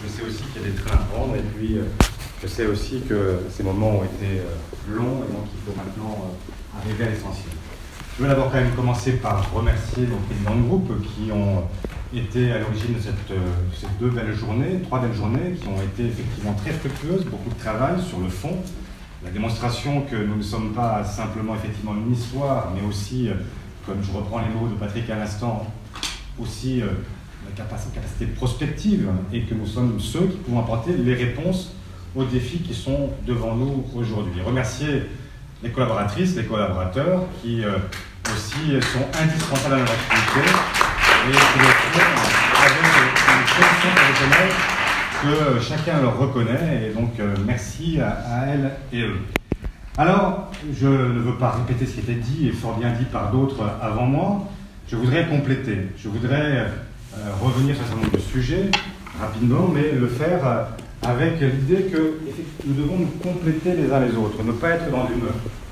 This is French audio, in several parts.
Je sais aussi qu'il y a des trains à prendre et puis je sais aussi que ces moments ont été longs et donc il faut maintenant arriver à l'essentiel. Je veux d'abord quand même commencer par remercier nos présidents de groupe qui ont été à l'origine de ces trois belles journées qui ont été effectivement très fructueuses, beaucoup de travail sur le fond, la démonstration que nous ne sommes pas simplement effectivement une histoire, mais aussi, comme je reprends les mots de Patrick à l'instant, aussi la capacité prospective et que nous sommes ceux qui pouvons apporter les réponses aux défis qui sont devant nous aujourd'hui. Remercier les collaboratrices, les collaborateurs qui aussi sont indispensables à notre activité et qui le font avec une fonction professionnelle que chacun leur reconnaît et donc merci à elles et eux. Alors, je ne veux pas répéter ce qui était dit et fort bien dit par d'autres avant moi. Je voudrais compléter, je voudrais revenir sur un certain nombre de sujets rapidement, mais le faire avec l'idée que nous devons nous compléter les uns les autres, ne pas être dans une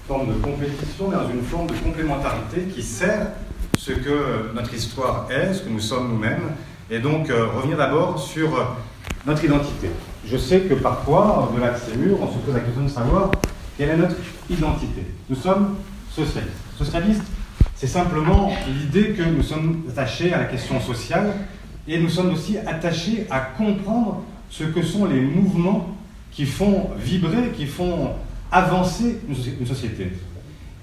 forme de compétition, mais dans une forme de complémentarité qui sert ce que notre histoire est, ce que nous sommes nous-mêmes, et donc revenir d'abord sur notre identité. Je sais que parfois, au-delà de ces murs, on se pose la question de savoir quelle est notre identité. Nous sommes socialistes. Socialistes, c'est simplement l'idée que nous sommes attachés à la question sociale et nous sommes aussi attachés à comprendre ce que sont les mouvements qui font vibrer, qui font avancer une société.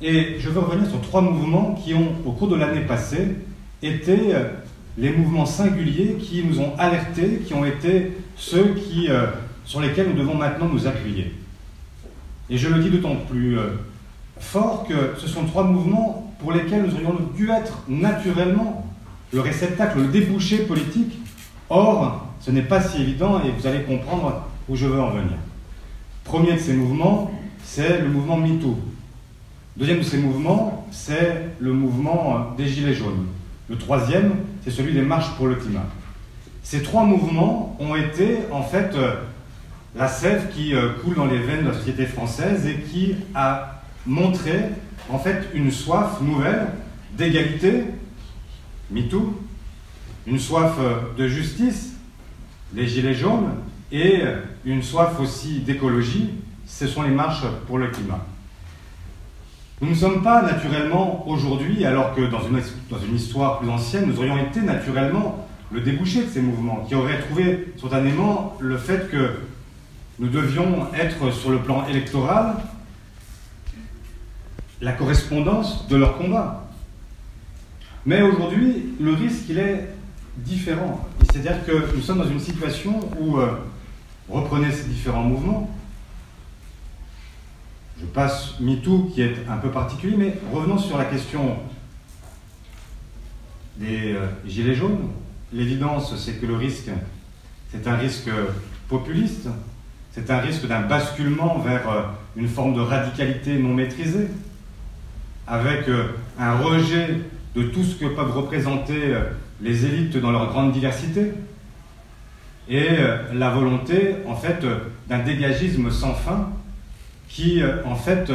Et je veux revenir sur trois mouvements qui ont, au cours de l'année passée, été les mouvements singuliers qui nous ont alertés, qui ont été ceux sur lesquels nous devons maintenant nous appuyer. Et je le dis d'autant plus fort que ce sont trois mouvements pour lesquels nous aurions dû être naturellement le réceptacle, le débouché politique. Or, ce n'est pas si évident et vous allez comprendre où je veux en venir. Premier de ces mouvements, c'est le mouvement MeToo. Deuxième de ces mouvements, c'est le mouvement des Gilets jaunes. Le troisième, c'est celui des marches pour le climat. Ces trois mouvements ont été en fait la sève qui coule dans les veines de la société française et qui a montré en fait une soif nouvelle d'égalité, MeToo, une soif de justice, les Gilets jaunes, et une soif aussi d'écologie, ce sont les marches pour le climat. Nous ne sommes pas naturellement aujourd'hui, alors que dans une histoire plus ancienne, nous aurions été naturellement le débouché de ces mouvements, qui auraient trouvé spontanément le fait que nous devions être sur le plan électoral la correspondance de leur combat. Mais aujourd'hui, le risque, il est différent. C'est-à-dire que nous sommes dans une situation où, reprenez ces différents mouvements, je passe MeToo qui est un peu particulier, mais revenons sur la question des Gilets jaunes. L'évidence, c'est que le risque, c'est un risque populiste, c'est un risque d'un basculement vers une forme de radicalité non maîtrisée, avec un rejet de tout ce que peuvent représenter les élites dans leur grande diversité, et la volonté, en fait, d'un dégagisme sans fin qui, en fait,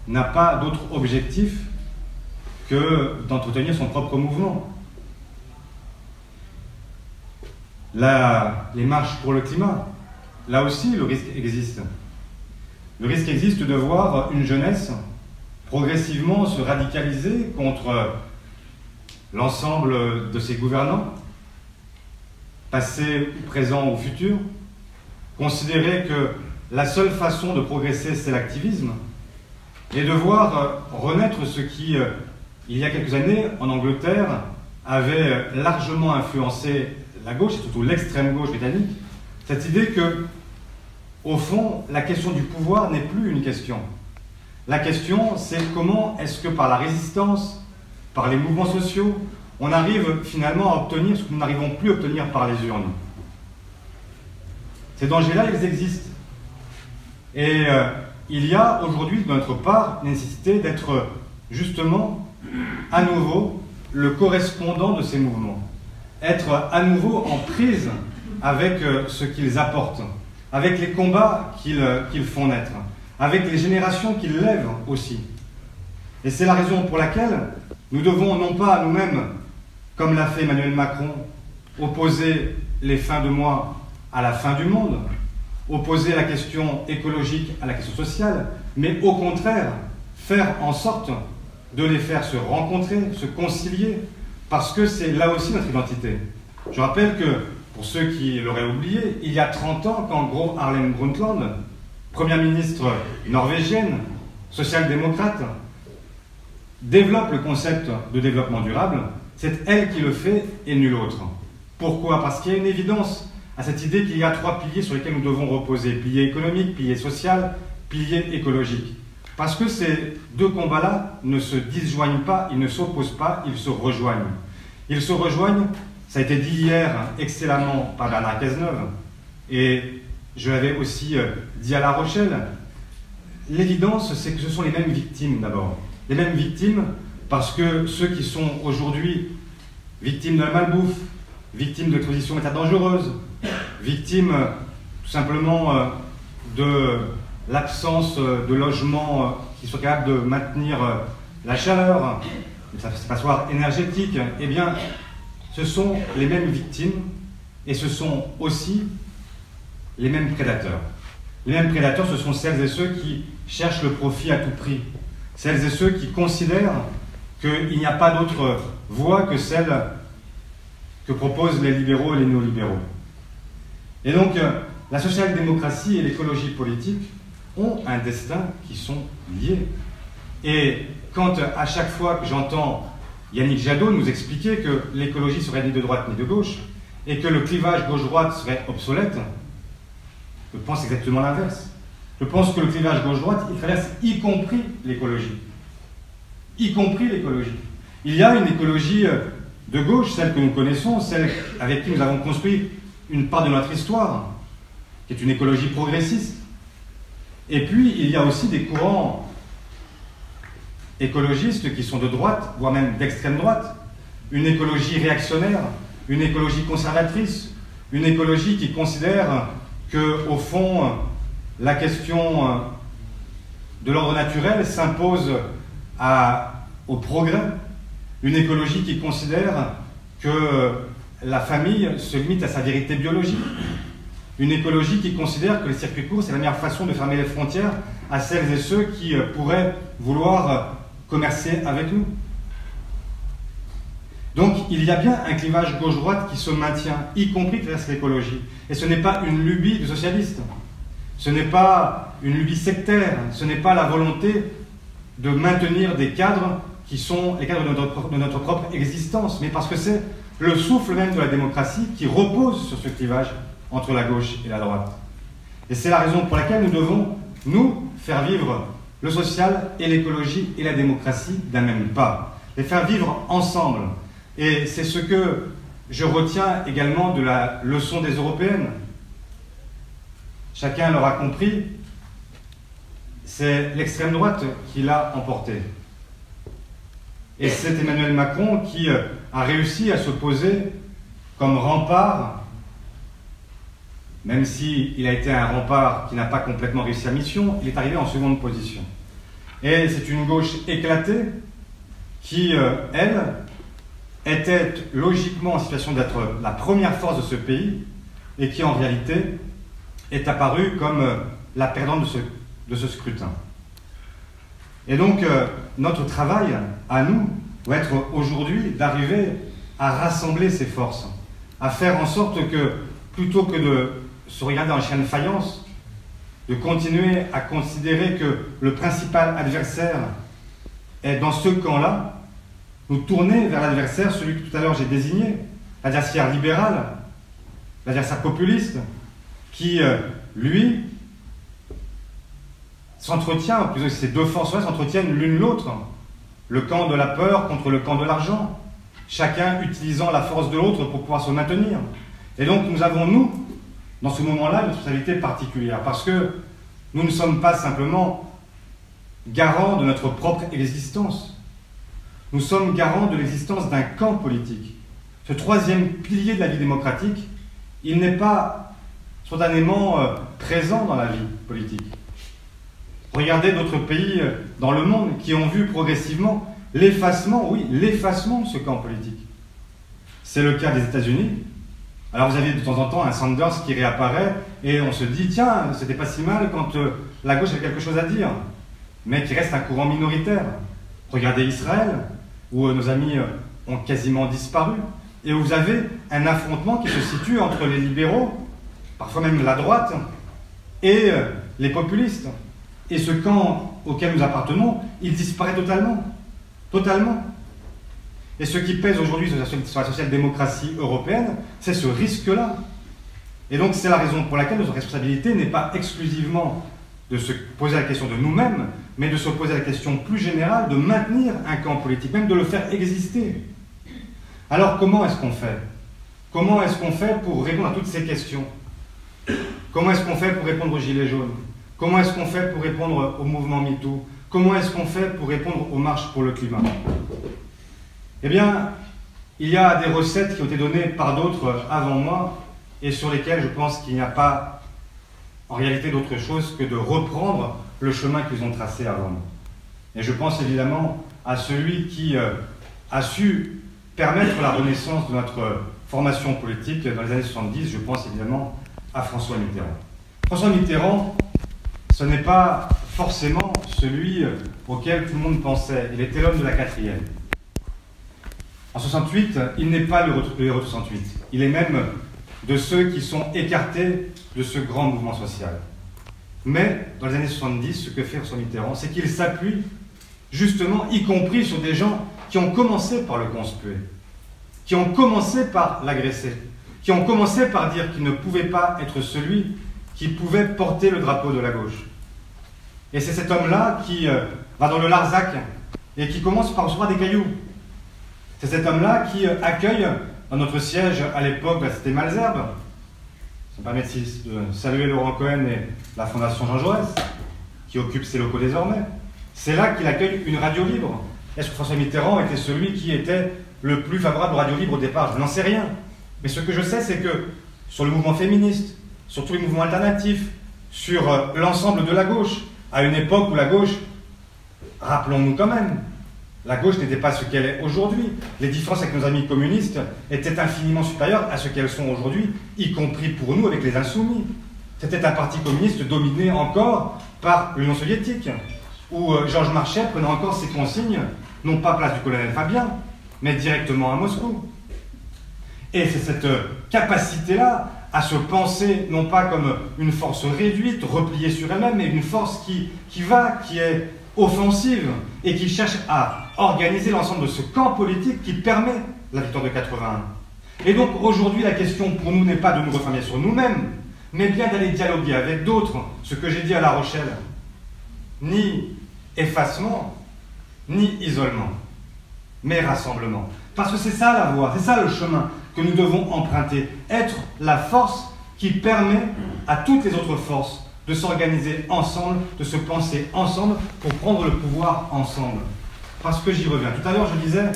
n'a pas d'autre objectif que d'entretenir son propre mouvement. Les marches pour le climat, là aussi, le risque existe. Le risque existe de voir une jeunesse progressivement se radicaliser contre l'ensemble de ses gouvernants, passé, présent ou futur, considérer que la seule façon de progresser, c'est l'activisme, et de voir renaître ce qui, il y a quelques années, en Angleterre, avait largement influencé la gauche, et surtout l'extrême gauche britannique, cette idée que, au fond, la question du pouvoir n'est plus une question. La question, c'est comment est-ce que par la résistance, par les mouvements sociaux, on arrive finalement à obtenir ce que nous n'arrivons plus à obtenir par les urnes. Ces dangers-là, ils existent. Et il y a aujourd'hui, de notre part, la nécessité d'être justement à nouveau le correspondant de ces mouvements. Être à nouveau en prise avec ce qu'ils apportent, avec les combats qu'ils font naître, avec les générations qu'ils lèvent aussi. Et c'est la raison pour laquelle nous devons non pas à nous-mêmes, comme l'a fait Emmanuel Macron, opposer les fins de mois à la fin du monde, opposer la question écologique à la question sociale, mais au contraire, faire en sorte de les faire se rencontrer, se concilier, parce que c'est là aussi notre identité. Je rappelle que, pour ceux qui l'auraient oublié, il y a 30 ans, quand Gro Harlem Brundtland, première ministre norvégienne, social-démocrate, développe le concept de développement durable, c'est elle qui le fait et nul autre. Pourquoi? Parce qu'il y a une évidence à cette idée qu'il y a 3 piliers sur lesquels nous devons reposer. Pilier économique, pilier social, pilier écologique. Parce que ces 2 combats-là ne se disjoignent pas, ils ne s'opposent pas, ils se rejoignent. Ils se rejoignent, ça a été dit hier excellemment par Bernard Cazeneuve, et je l'avais aussi dit à La Rochelle. L'évidence, c'est que ce sont les mêmes victimes d'abord. Les mêmes victimes parce que ceux qui sont aujourd'hui victimes de la malbouffe, victimes de l'exposition aux méthodes dangereuses, victimes tout simplement de l'absence de logements qui soient capables de maintenir la chaleur, ces passoires énergétiques, eh bien, ce sont les mêmes victimes et ce sont aussi les mêmes prédateurs. Les mêmes prédateurs, ce sont celles et ceux qui cherchent le profit à tout prix. Celles et ceux qui considèrent qu'il n'y a pas d'autre voie que celle que proposent les libéraux et les néolibéraux. Et donc, la social-démocratie et l'écologie politique ont un destin qui sont liés. Et quand, à chaque fois que j'entends Yannick Jadot nous expliquer que l'écologie serait ni de droite ni de gauche, et que le clivage gauche-droite serait obsolète, je pense exactement l'inverse. Je pense que le clivage gauche-droite, il traverse y compris l'écologie. Y compris l'écologie. Il y a une écologie de gauche, celle que nous connaissons, celle avec qui nous avons construit une part de notre histoire, qui est une écologie progressiste. Et puis, il y a aussi des courants écologistes qui sont de droite, voire même d'extrême droite. Une écologie réactionnaire, une écologie conservatrice, une écologie qui considère que, au fond, la question de l'ordre naturel s'impose au progrès. Une écologie qui considère que la famille se limite à sa vérité biologique. Une écologie qui considère que les circuits courts, c'est la meilleure façon de fermer les frontières à celles et ceux qui pourraient vouloir commercer avec nous. Donc, il y a bien un clivage gauche-droite qui se maintient, y compris vers l'écologie. Et ce n'est pas une lubie de socialiste. Ce n'est pas une lubie sectaire. Ce n'est pas la volonté de maintenir des cadres qui sont les cadres de notre propre existence, mais parce que c'est le souffle même de la démocratie qui repose sur ce clivage entre la gauche et la droite. Et c'est la raison pour laquelle nous devons, nous, faire vivre le social et l'écologie et la démocratie d'un même pas. Les faire vivre ensemble. Et c'est ce que je retiens également de la leçon des Européennes. Chacun l'aura compris, c'est l'extrême droite qui l'a emporté. Et c'est Emmanuel Macron qui a réussi à se poser comme rempart, même s'il a été un rempart qui n'a pas complètement réussi sa mission, il est arrivé en seconde position. Et c'est une gauche éclatée qui, elle, était logiquement en situation d'être la première force de ce pays et qui, en réalité, est apparue comme la perdante de ce scrutin. Et donc, notre travail, à nous, doit être aujourd'hui d'arriver à rassembler ces forces, à faire en sorte que, plutôt que de se regarder en chien de faïence, de continuer à considérer que le principal adversaire est dans ce camp-là, nous tourner vers l'adversaire, celui que tout à l'heure j'ai désigné, l'adversaire libéral, l'adversaire populiste, qui, lui, s'entretient, plutôt que ces 2 forces-là s'entretiennent l'une l'autre, le camp de la peur contre le camp de l'argent, chacun utilisant la force de l'autre pour pouvoir se maintenir. Et donc nous avons, nous, dans ce moment-là, une responsabilité particulière, parce que nous ne sommes pas simplement garants de notre propre existence, nous sommes garants de l'existence d'un camp politique. Ce 3e pilier de la vie démocratique, il n'est pas spontanément présent dans la vie politique. Regardez d'autres pays dans le monde qui ont vu progressivement l'effacement, oui, l'effacement de ce camp politique. C'est le cas des États-Unis, Alors vous avez de temps en temps un Sanders qui réapparaît et on se dit, tiens, c'était pas si mal quand la gauche avait quelque chose à dire, mais qui reste un courant minoritaire. Regardez Israël, où nos amis ont quasiment disparu, et où vous avez un affrontement qui se situe entre les libéraux, parfois même la droite, et les populistes. Et ce camp auquel nous appartenons, il disparaît totalement. Totalement. Et ce qui pèse aujourd'hui sur la social-démocratie européenne, c'est ce risque-là. Et donc c'est la raison pour laquelle notre responsabilité n'est pas exclusivement de se poser la question de nous-mêmes, mais de se poser la question plus générale de maintenir un camp politique, même de le faire exister. Alors comment est-ce qu'on fait? Comment est-ce qu'on fait pour répondre à toutes ces questions? Comment est-ce qu'on fait pour répondre aux Gilets jaunes? Comment est-ce qu'on fait pour répondre au mouvement MeToo? Comment est-ce qu'on fait pour répondre aux marches pour le climat? Eh bien, il y a des recettes qui ont été données par d'autres avant moi et sur lesquelles je pense qu'il n'y a pas en réalité d'autre chose que de reprendre le chemin qu'ils ont tracé avant moi. Et je pense évidemment à celui qui a su permettre la renaissance de notre formation politique dans les années 70, je pense évidemment à François Mitterrand. François Mitterrand, ce n'est pas forcément celui auquel tout le monde pensait. Il était l'homme de la quatrième. En 68, il n'est pas le héros de 68. Il est même de ceux qui sont écartés de ce grand mouvement social. Mais, dans les années 70, ce que fait François Mitterrand, c'est qu'il s'appuie justement, y compris sur des gens qui ont commencé par le conspuer, qui ont commencé par l'agresser, qui ont commencé par dire qu'il ne pouvait pas être celui qui pouvait porter le drapeau de la gauche. Et c'est cet homme-là qui va dans le Larzac et qui commence par recevoir des cailloux. C'est cet homme-là qui accueille dans notre siège à l'époque de la cité Malesherbes. Ça me permet de saluer Laurent Cohen et la Fondation Jean Jaurès, qui occupe ses locaux désormais. C'est là qu'il accueille une radio libre. Est-ce que François Mitterrand était celui qui était le plus favorable aux radios libres au départ? Je n'en sais rien. Mais ce que je sais, c'est que sur le mouvement féministe, sur tous les mouvements alternatifs, sur l'ensemble de la gauche, à une époque où la gauche, rappelons-nous quand même, la gauche n'était pas ce qu'elle est aujourd'hui. Les différences avec nos amis communistes étaient infiniment supérieures à ce qu'elles sont aujourd'hui, y compris pour nous avec les insoumis. C'était un parti communiste dominé encore par l'Union soviétique, où Georges Marchais prenait encore ses consignes, non pas place du colonel Fabien, mais directement à Moscou. Et c'est cette capacité-là à se penser, non pas comme une force réduite, repliée sur elle-même, mais une force qui est offensive et qui cherche à organiser l'ensemble de ce camp politique qui permet la victoire de 81. Et donc aujourd'hui, la question pour nous n'est pas de nous refermer sur nous-mêmes, mais bien d'aller dialoguer avec d'autres, ce que j'ai dit à La Rochelle. Ni effacement, ni isolement, mais rassemblement. Parce que c'est ça la voie, c'est ça le chemin que nous devons emprunter. Être la force qui permet à toutes les autres forces de s'organiser ensemble, de se penser ensemble pour prendre le pouvoir ensemble. Parce que j'y reviens. Tout à l'heure, je disais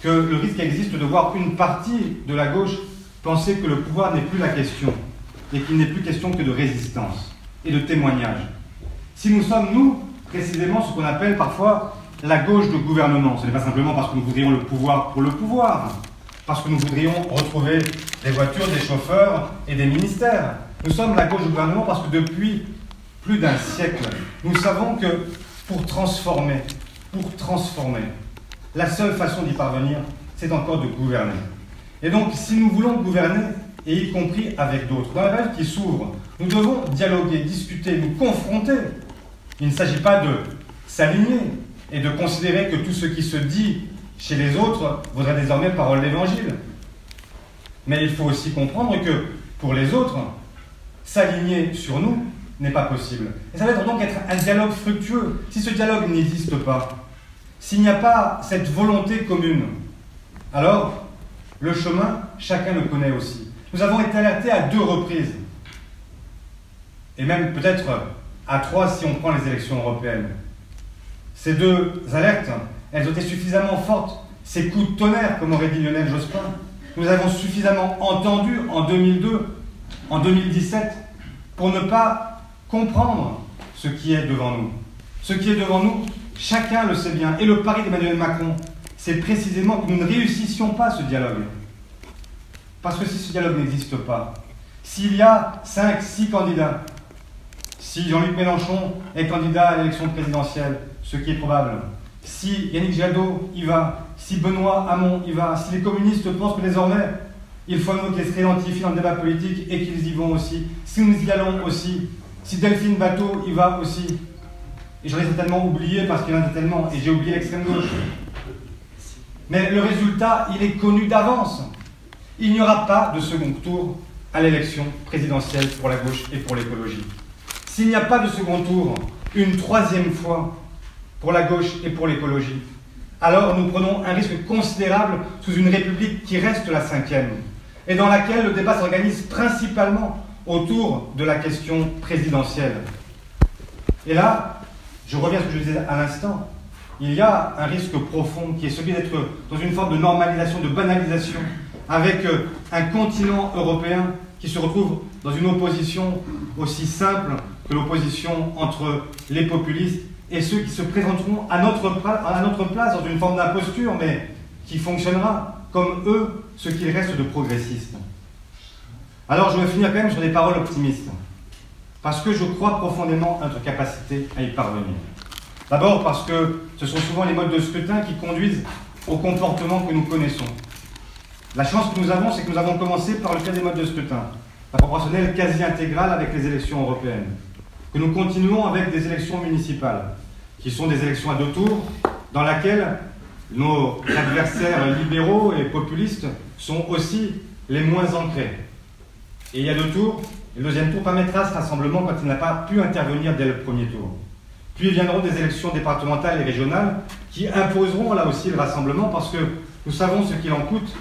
que le risque existe de voir une partie de la gauche penser que le pouvoir n'est plus la question et qu'il n'est plus question que de résistance et de témoignage. Si nous sommes, nous, précisément ce qu'on appelle parfois la gauche de gouvernement, ce n'est pas simplement parce que nous voudrions le pouvoir pour le pouvoir, parce que nous voudrions retrouver des voitures, des chauffeurs et des ministères. Nous sommes la gauche du gouvernement parce que depuis plus d'un siècle, nous savons que pour transformer, la seule façon d'y parvenir, c'est encore de gouverner. Et donc, si nous voulons gouverner, et y compris avec d'autres, dans la période qui s'ouvre, nous devons dialoguer, discuter, nous confronter. Il ne s'agit pas de s'aligner et de considérer que tout ce qui se dit chez les autres vaudrait désormais parole d'évangile. Mais il faut aussi comprendre que, pour les autres, s'aligner sur nous n'est pas possible. Et ça va donc être un dialogue fructueux. Si ce dialogue n'existe pas, s'il n'y a pas cette volonté commune, alors le chemin, chacun le connaît aussi. Nous avons été alertés à 2 reprises, et même peut-être à 3 si on prend les élections européennes. Ces 2 alertes, elles ont été suffisamment fortes, ces coups de tonnerre, comme aurait dit Lionel Jospin. Nous avons suffisamment entendu en 2002, en 2017, pour ne pas comprendre ce qui est devant nous. Ce qui est devant nous, chacun le sait bien. Et le pari d'Emmanuel Macron, c'est précisément que nous ne réussissions pas ce dialogue. Parce que si ce dialogue n'existe pas, s'il y a 5, 6 candidats, si Jean-Luc Mélenchon est candidat à l'élection présidentielle, ce qui est probable, si Yannick Jadot y va, si Benoît Hamon y va, si les communistes pensent que désormais il faut qu'ils se réidentifient dans le débat politique et qu'ils y vont aussi, si nous y allons aussi, si Delphine Batho y va aussi, et j'en ai certainement oublié parce qu'il y en a tellement, et j'ai oublié l'extrême gauche. Mais le résultat, il est connu d'avance. Il n'y aura pas de second tour à l'élection présidentielle pour la gauche et pour l'écologie. S'il n'y a pas de second tour, une troisième fois pour la gauche et pour l'écologie, alors nous prenons un risque considérable sous une république qui reste la 5e, et dans laquelle le débat s'organise principalement autour de la question présidentielle. Et là, je reviens à ce que je disais à l'instant, il y a un risque profond qui est celui d'être dans une forme de normalisation, de banalisation, avec un continent européen qui se retrouve dans une opposition aussi simple que l'opposition entre les populistes et ceux qui se présenteront à notre place dans une forme d'imposture, mais qui fonctionnera comme eux, ce qu'il reste de progressistes. Alors je vais finir quand même sur des paroles optimistes, parce que je crois profondément à notre capacité à y parvenir. D'abord parce que ce sont souvent les modes de scrutin qui conduisent au comportement que nous connaissons. La chance que nous avons, c'est que nous avons commencé par le cas des modes de scrutin, la proportionnelle quasi intégrale avec les élections européennes, que nous continuons avec des élections municipales, qui sont des élections à 2 tours, dans lesquelles nos adversaires libéraux et populistes sont aussi les moins ancrés. Et il y a 2 tours, et le deuxième tour permettra ce rassemblement quand il n'a pas pu intervenir dès le premier tour. Puis viendront des élections départementales et régionales qui imposeront là aussi le rassemblement parce que nous savons ce qu'il en coûte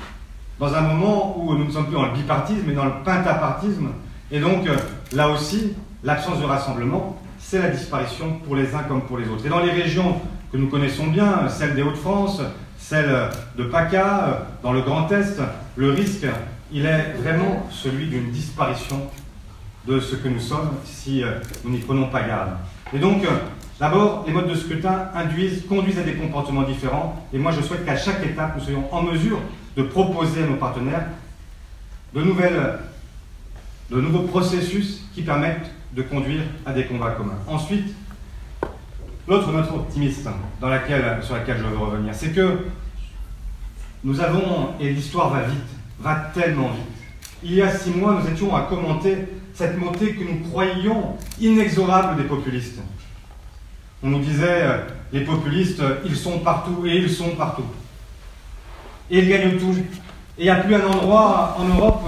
dans un moment où nous ne sommes plus dans le bipartisme mais dans le pentapartisme. Et donc là aussi, l'absence de rassemblement, c'est la disparition pour les uns comme pour les autres. Et dans les régions que nous connaissons bien, celle des Hauts-de-France, celle de PACA, dans le Grand Est, le risque, il est vraiment celui d'une disparition de ce que nous sommes si nous n'y prenons pas garde. Et donc, d'abord, les modes de scrutin conduisent à des comportements différents. Et moi, je souhaite qu'à chaque étape, nous soyons en mesure de proposer à nos partenaires de nouveaux processus qui permettent de conduire à des combats communs. Ensuite, l'autre note optimiste sur laquelle je veux revenir, c'est que nous avons, et l'histoire va vite, va tellement vite. Il y a 6 mois, nous étions à commenter cette montée que nous croyions inexorable des populistes. On nous disait, les populistes, ils sont partout, et ils sont partout. Et ils gagnent tout. Et il n'y a plus un endroit en Europe,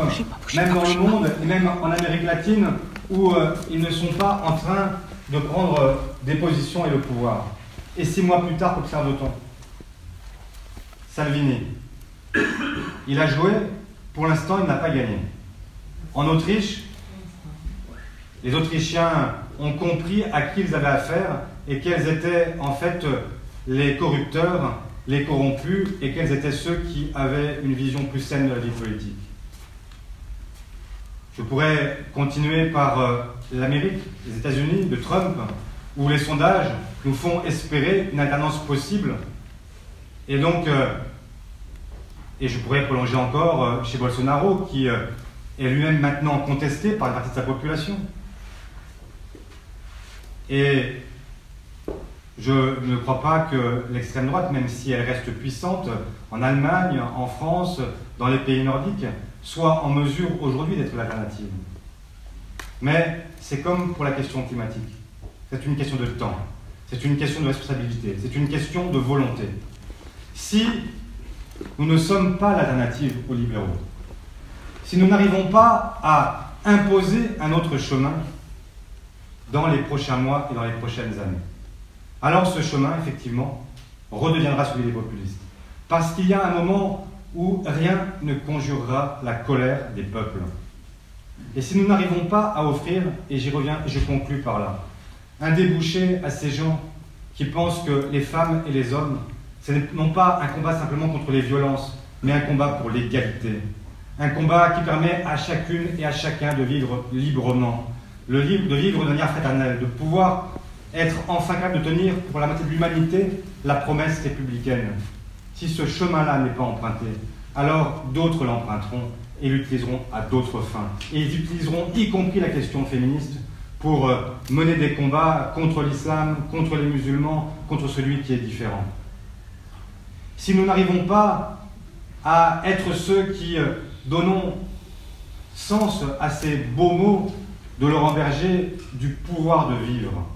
même dans le monde, et même en Amérique latine, où ils ne sont pas en train de prendre des positions et le pouvoir. Et 6 mois plus tard, qu'observe-t-on? Salvini. Il a joué, pour l'instant, il n'a pas gagné. En Autriche, les Autrichiens ont compris à qui ils avaient affaire et quels étaient en fait les corrupteurs, les corrompus et quels étaient ceux qui avaient une vision plus saine de la vie politique. Je pourrais continuer par l'Amérique, les États-Unis, de Trump, où les sondages nous font espérer une alternance possible. Et donc, et je pourrais prolonger encore chez Bolsonaro, qui est lui-même maintenant contesté par une partie de sa population. Et je ne crois pas que l'extrême droite, même si elle reste puissante en Allemagne, en France, dans les pays nordiques, soit en mesure aujourd'hui d'être l'alternative. Mais c'est comme pour la question climatique. C'est une question de temps, c'est une question de responsabilité, c'est une question de volonté. Si nous ne sommes pas l'alternative aux libéraux, si nous n'arrivons pas à imposer un autre chemin dans les prochains mois et dans les prochaines années, alors ce chemin, effectivement, redeviendra celui des populistes. Parce qu'il y a un moment où rien ne conjurera la colère des peuples. Et si nous n'arrivons pas à offrir, et j'y reviens et je conclus par là, un débouché à ces gens qui pensent que les femmes et les hommes, ce n'est non pas un combat simplement contre les violences, mais un combat pour l'égalité. Un combat qui permet à chacune et à chacun de vivre librement, de vivre de manière fraternelle, de pouvoir être enfin capable de tenir pour la moitié de l'humanité la promesse républicaine. Si ce chemin-là n'est pas emprunté, alors d'autres l'emprunteront et l'utiliseront à d'autres fins. Et ils utiliseront y compris la question féministe pour mener des combats contre l'islam, contre les musulmans, contre celui qui est différent. Si nous n'arrivons pas à être ceux qui donnons sens à ces beaux mots de Laurent Berger du pouvoir de vivre,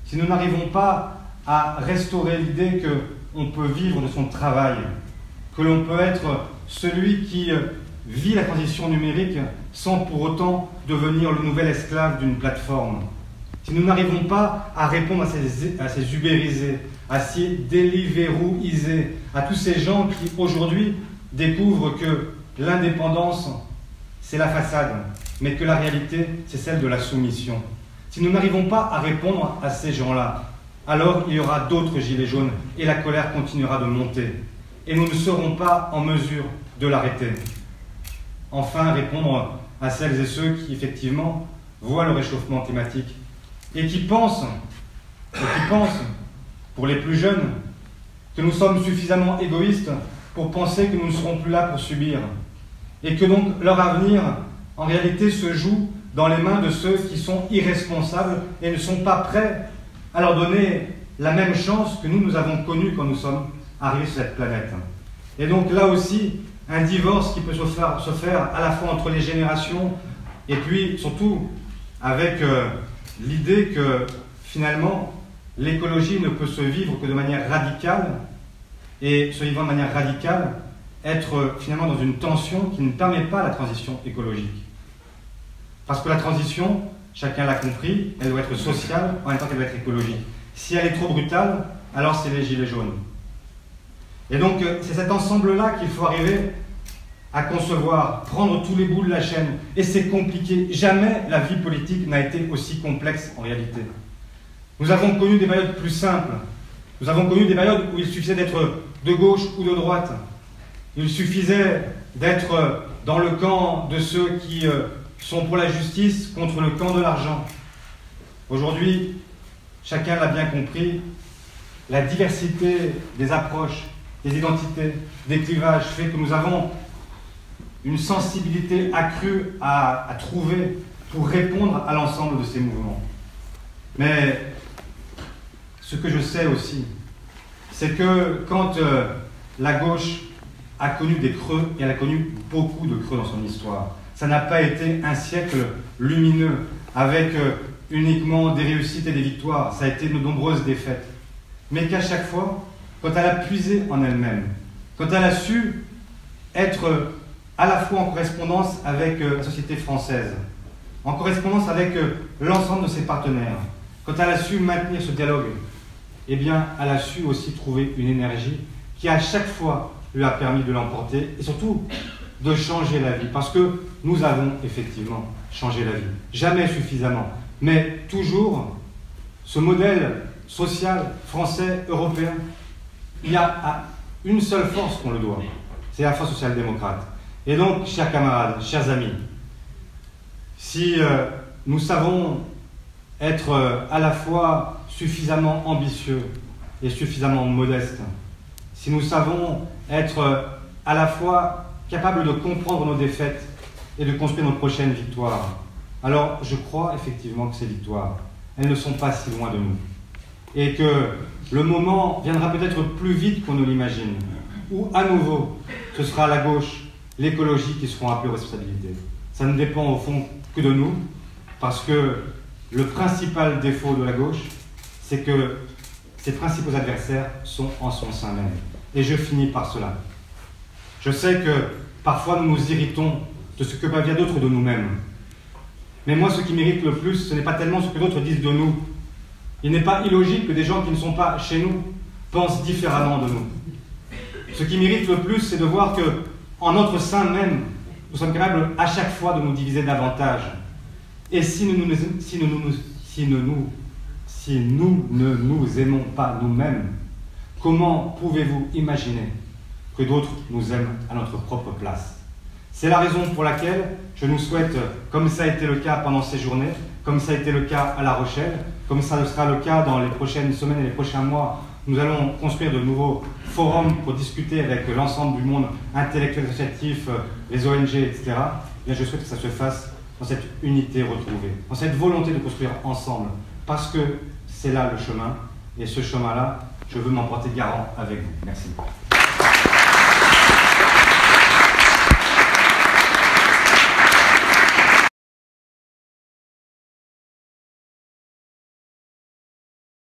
si nous n'arrivons pas à restaurer l'idée qu'on peut vivre de son travail, que l'on peut être celui qui vit la transition numérique sans pour autant devenir le nouvel esclave d'une plateforme, si nous n'arrivons pas à répondre à ces ubérisés, à ces deliveroisés, à tous ces gens qui aujourd'hui découvrent que l'indépendance, c'est la façade, mais que la réalité, c'est celle de la soumission. Si nous n'arrivons pas à répondre à ces gens-là, alors il y aura d'autres gilets jaunes et la colère continuera de monter. Et nous ne serons pas en mesure de l'arrêter. Enfin, répondre à celles et ceux qui, effectivement, voient le réchauffement climatique et qui pensent, pour les plus jeunes, que nous sommes suffisamment égoïstes pour penser que nous ne serons plus là pour subir. Et que donc leur avenir, en réalité, se joue dans les mains de ceux qui sont irresponsables et ne sont pas prêts à leur donner la même chance que nous avons connue quand nous sommes arrivés sur cette planète. Et donc là aussi, un divorce qui peut se faire à la fois entre les générations et puis surtout avec l'idée que finalement l'écologie ne peut se vivre que de manière radicale et se vivant de manière radicale, être finalement dans une tension qui ne permet pas la transition écologique. Parce que la transition, chacun l'a compris, elle doit être sociale en même temps qu'elle doit être écologique. Si elle est trop brutale, alors c'est les gilets jaunes. Et donc c'est cet ensemble-là qu'il faut arriver à concevoir, prendre tous les bouts de la chaîne. Et c'est compliqué. Jamais la vie politique n'a été aussi complexe en réalité. Nous avons connu des périodes plus simples. Nous avons connu des périodes où il suffisait d'être de gauche ou de droite. Il suffisait d'être dans le camp de ceux qui sont pour la justice contre le camp de l'argent. Aujourd'hui, chacun l'a bien compris, la diversité des approches, des identités, des clivages fait que nous avons une sensibilité accrue à trouver pour répondre à l'ensemble de ces mouvements. Mais ce que je sais aussi, c'est que quand la gauche a connu des creux, et elle a connu beaucoup de creux dans son histoire, ça n'a pas été un siècle lumineux, avec uniquement des réussites et des victoires, ça a été de nombreuses défaites. Mais qu'à chaque fois, quand elle a puisé en elle-même, quand elle a su être à la fois en correspondance avec la société française, en correspondance avec l'ensemble de ses partenaires, quand elle a su maintenir ce dialogue, eh bien, elle a su aussi trouver une énergie qui à chaque fois lui a permis de l'emporter et surtout de changer la vie. Parce que nous avons effectivement changé la vie. Jamais suffisamment, mais toujours ce modèle social, français, européen, il y a une seule force qu'on le doit, c'est la force social-démocrate. Et donc, chers camarades, chers amis, si nous savons être à la fois suffisamment ambitieux et suffisamment modestes, si nous savons être à la fois capables de comprendre nos défaites et de construire nos prochaines victoires, alors je crois effectivement que ces victoires, elles ne sont pas si loin de nous. Et que le moment viendra peut-être plus vite qu'on ne l'imagine, où à nouveau, ce sera la gauche, l'écologie qui seront appelés aux responsabilités. Ça ne dépend au fond que de nous, parce que le principal défaut de la gauche, c'est que ses principaux adversaires sont en son sein même. Et je finis par cela. Je sais que parfois nous nous irritons de ce que peuvent dire d'autres de nous-mêmes. Mais moi, ce qui m'irrite le plus, ce n'est pas tellement ce que d'autres disent de nous. Il n'est pas illogique que des gens qui ne sont pas chez nous pensent différemment de nous. Ce qui m'irrite le plus, c'est de voir que, en notre sein même, nous sommes capables à chaque fois de nous diviser davantage. Et si nous ne nous aimons pas nous-mêmes, comment pouvez-vous imaginer que d'autres nous aiment à notre propre place? C'est la raison pour laquelle je nous souhaite, comme ça a été le cas pendant ces journées, comme ça a été le cas à La Rochelle, comme ça sera le cas dans les prochaines semaines et les prochains mois nous allons construire de nouveaux forums pour discuter avec l'ensemble du monde intellectuel, associatif, les ONG, etc. Bien, je souhaite que ça se fasse dans cette unité retrouvée, dans cette volonté de construire ensemble, parce que c'est là le chemin, et ce chemin-là, je veux m'en porter garant avec vous. Merci.